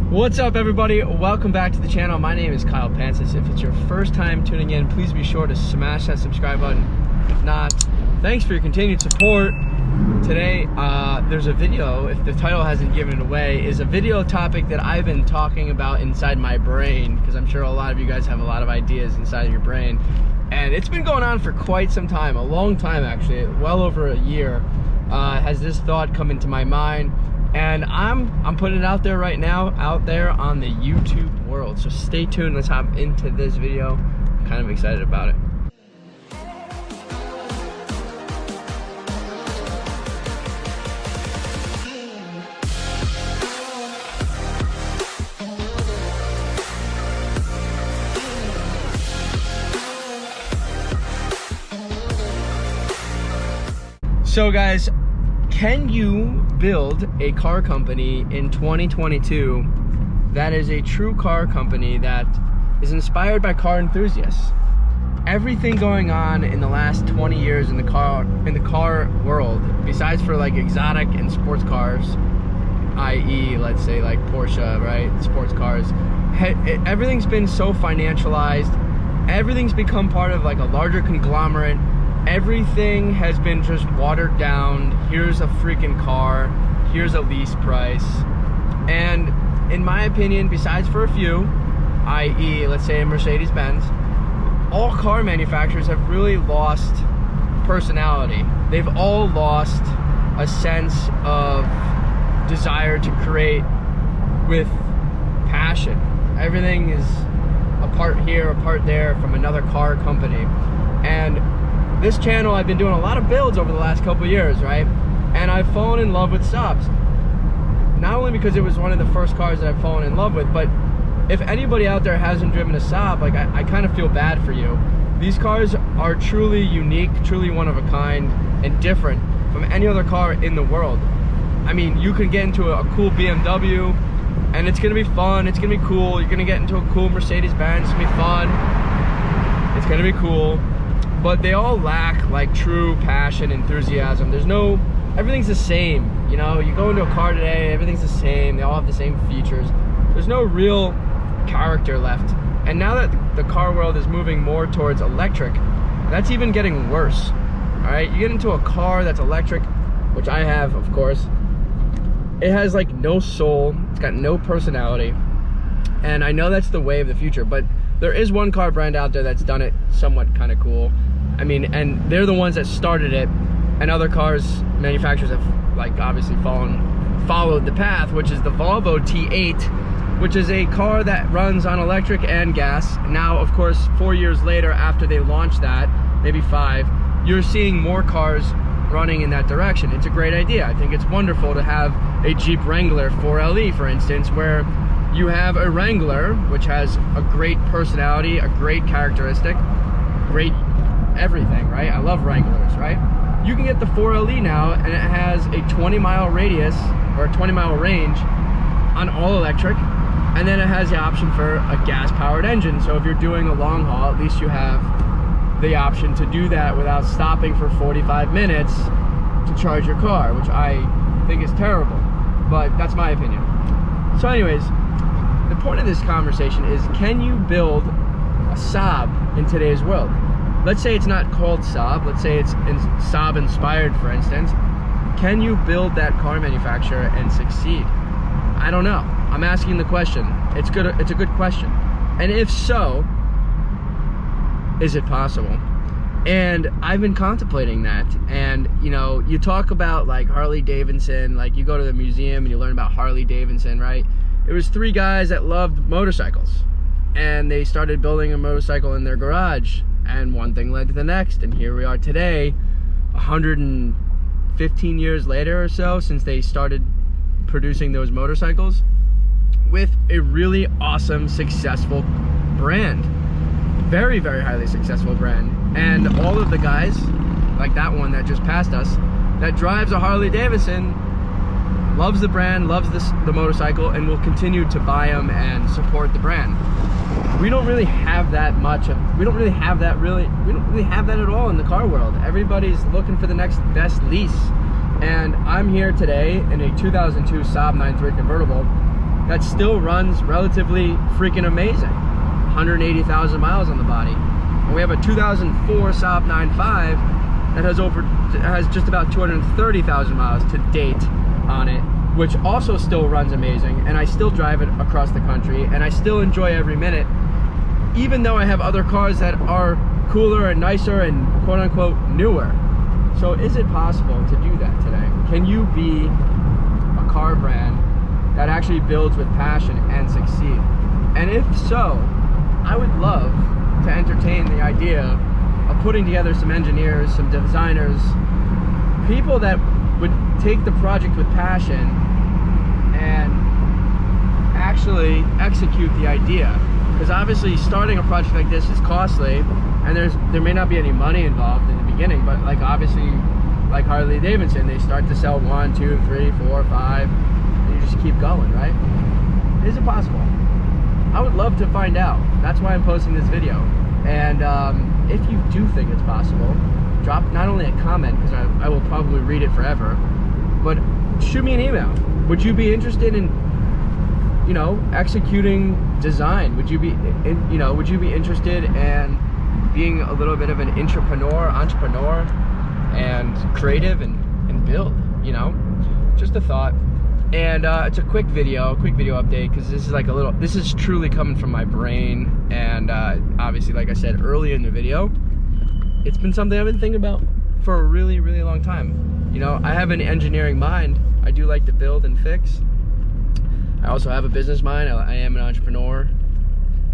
What's up, everybody? Welcome back to the channel. My name is Kyle Pancis. If it's your first time tuning in, please be sure to smash that subscribe button. If not, thanks for your continued support. Today, there's a video, if the title hasn't given it away, is a video topic that I've been talking about inside my brain, because I'm sure a lot of you guys have a lot of ideas inside of your brain. And it's been going on for quite some time, a long time actually, well over a year, has this thought come into my mind. And I'm putting it out there right now, out there on the YouTube world. So stay tuned, let's hop into this video. I'm kind of excited about it. So guys, can you build a car company in 2022 that is a true car company that is inspired by car enthusiasts? Everything going on in the last 20 years in the car world, besides for like exotic and sports cars, i.e. let's say like Porsche, right? Sports cars, everything's been so financialized. Everything's become part of like a larger conglomerate. Everything has been just watered down. Here's a freaking car, here's a lease price. And in my opinion, besides for a few, i.e. let's say a Mercedes-Benz, all car manufacturers have really lost personality. They've all lost a sense of desire to create with passion. Everything is a part here, a part there from another car company. And this channel, I've been doing a lot of builds over the last couple years, right? And I've fallen in love with SAABs. Not only because it was one of the first cars that I've fallen in love with, but if anybody out there hasn't driven a SAAB, like I kind of feel bad for you. These cars are truly unique, truly one of a kind, and different from any other car in the world. I mean, you can get into a cool BMW, and it's gonna be fun, it's gonna be cool. You're gonna get into a cool Mercedes-Benz, it's gonna be fun, it's gonna be cool. But they all lack like true passion, enthusiasm. Everything's the same. You know, you go into a car today, everything's the same. They all have the same features. There's no real character left. And now that the car world is moving more towards electric, that's even getting worse. All right, you get into a car that's electric, which I have, of course. It has like no soul. It's got no personality. And I know that's the way of the future, but there is one car brand out there that's done it somewhat kind of cool. I mean, and they're the ones that started it, and other cars manufacturers have like obviously followed the path, which is the Volvo T8, which is a car that runs on electric and gas. Now, of course, 4 years later after they launched that, maybe 5, you're seeing more cars running in that direction. It's a great idea. I think it's wonderful to have a Jeep Wrangler 4LE, for instance, where you have a Wrangler, which has a great personality, a great characteristic, great everything, right? I love Wranglers, right? You can get the 4LE now, and it has a 20-mile radius, or a 20-mile range on all electric, and then it has the option for a gas-powered engine. So if you're doing a long haul, at least you have the option to do that without stopping for 45 minutes to charge your car, which I think is terrible, but that's my opinion. So anyways, the point of this conversation is, can you build a SAAB in today's world? Let's say it's not called SAAB, let's say it's SAAB inspired, for instance. Can you build that car manufacturer and succeed? I don't know. I'm asking the question. It's a good question. And if so, is it possible? And I've been contemplating that. And you know, you talk about like Harley Davidson, like you go to the museum and you learn about Harley Davidson, right? It was 3 guys that loved motorcycles, and they started building a motorcycle in their garage, and one thing led to the next, and here we are today, 115 years later or so since they started producing those motorcycles, with a really awesome, successful brand. Very, very highly successful brand. And all of the guys, like that one that just passed us, that drives a Harley Davidson, loves the brand, loves the motorcycle, and will continue to buy them and support the brand. We don't really have that we don't really have that at all in the car world. Everybody's looking for the next best lease. And I'm here today in a 2002 SAAB 9.3 convertible that still runs relatively freaking amazing. 180,000 miles on the body. And we have a 2004 SAAB 9.5 that has just about 230,000 miles to date on it, which also still runs amazing, and I still drive it across the country, and I still enjoy every minute, even though I have other cars that are cooler and nicer and quote-unquote newer. So is it possible to do that today? Can you be a car brand that actually builds with passion and succeed? And if so, I would love to entertain the idea of putting together some engineers, some designers, people that would take the project with passion and actually execute the idea. Because obviously starting a project like this is costly, and there may not be any money involved in the beginning, but like obviously like Harley Davidson, they start to sell 1, 2, 3, 4, 5, and you just keep going, right? Is it possible? I would love to find out. That's why I'm posting this video. And if you do think it's possible, drop not only a comment, because I will probably read it forever, but shoot me an email. Would you be interested in, you know, executing design? Would you be interested in being a little bit of an entrepreneur, and creative and build, you know? Just a thought. And it's a quick video update, because this is truly coming from my brain, and obviously, like I said earlier in the video, it's been something I've been thinking about for a really, really long time. You know, I have an engineering mind. I do like to build and fix. I also have a business mind. I am an entrepreneur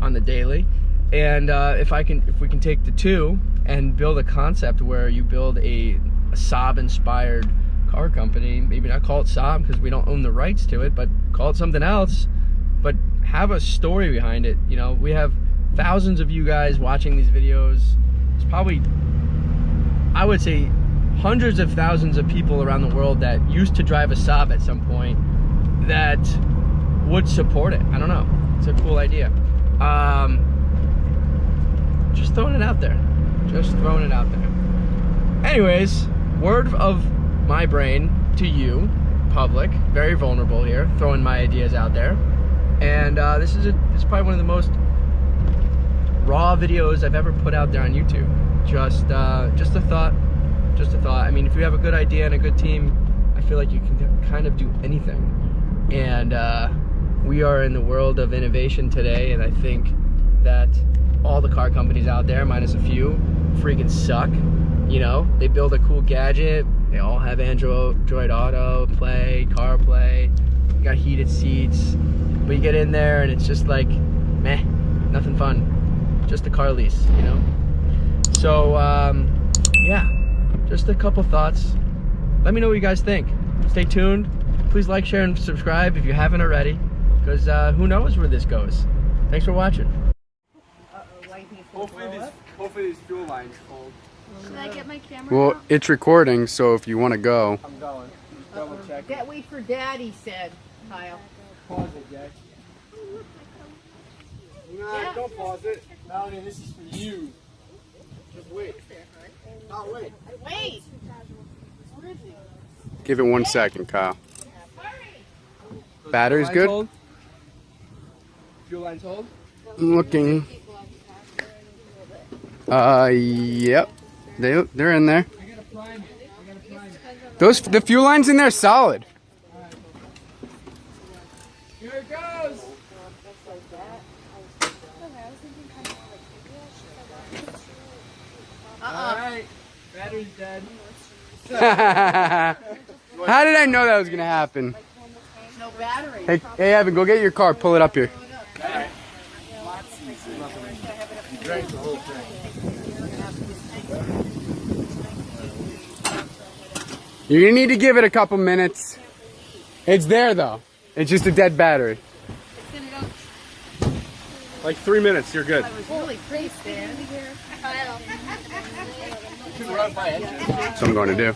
on the daily. And if we can take the two and build a concept where you build a SAAB-inspired car company, maybe not call it SAAB because we don't own the rights to it, but call it something else, but have a story behind it. You know, we have thousands of you guys watching these videos. It's probably, I would say, hundreds of thousands of people around the world that used to drive a SAAB at some point that would support it. I don't know. It's a cool idea. Just throwing it out there. Just throwing it out there. Anyways, word of my brain to you, public, very vulnerable here, throwing my ideas out there. And this is probably one of the most raw videos I've ever put out there on YouTube. Just a thought. I mean, if you have a good idea and a good team, I feel like you can kind of do anything. And we are in the world of innovation today, and I think that all the car companies out there, minus a few, freaking suck. You know, they build a cool gadget, they all have Android Auto, Play, CarPlay, you got heated seats, but you get in there and it's just like, meh, nothing fun. Just a car lease, you know? So, yeah, just a couple thoughts. Let me know what you guys think. Stay tuned. Please like, share, and subscribe if you haven't already, because who knows where this goes. Thanks for watching. Hopefully these fuel lines hold. Should I get my camera? Well, it's recording, so if you want to go. I'm going. Double check. Wait for Daddy, said Kyle. Pause it, Jack. No, don't pause it. Melanie, this is for you. Just wait. Oh, wait. Wait! Give it 1 second, Kyle. Battery's good? Hold? Fuel lines hold? I'm looking. Yep. They're in there. The fuel lines in there are solid. Right. Here it goes. Alright. Battery's dead. How did I know that was gonna happen? No battery. Hey, Evan, go get your car. Pull it up here. Alright. You drank the whole thing. You're gonna need to give it a couple minutes. It's there though. It's just a dead battery. Like 3 minutes, you're good. Holy pretty stand. That's what I'm going to do.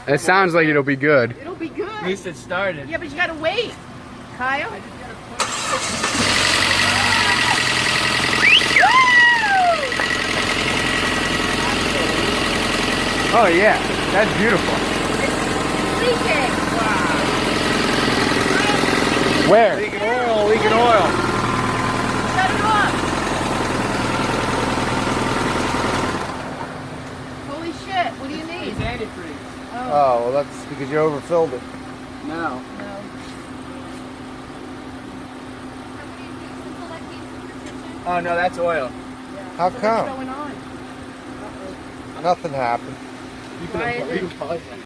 It sounds like it'll be good. It'll be good. At least it started. Yeah, but you gotta wait, Kyle. Oh yeah, that's beautiful. Leaking. Where? Leaking oil, leaking oil. Shut it off. Holy shit! What do you need? It's antifreeze. Oh, well, that's because you overfilled it. No. No. Oh no, that's oil. How So come? what's going on? Nothing happened. You Why is it- can pause it.